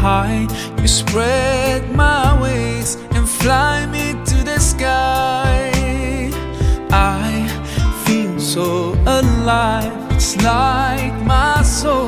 high. You spread my wings and fly me to the sky. I feel so alive, it's like my soul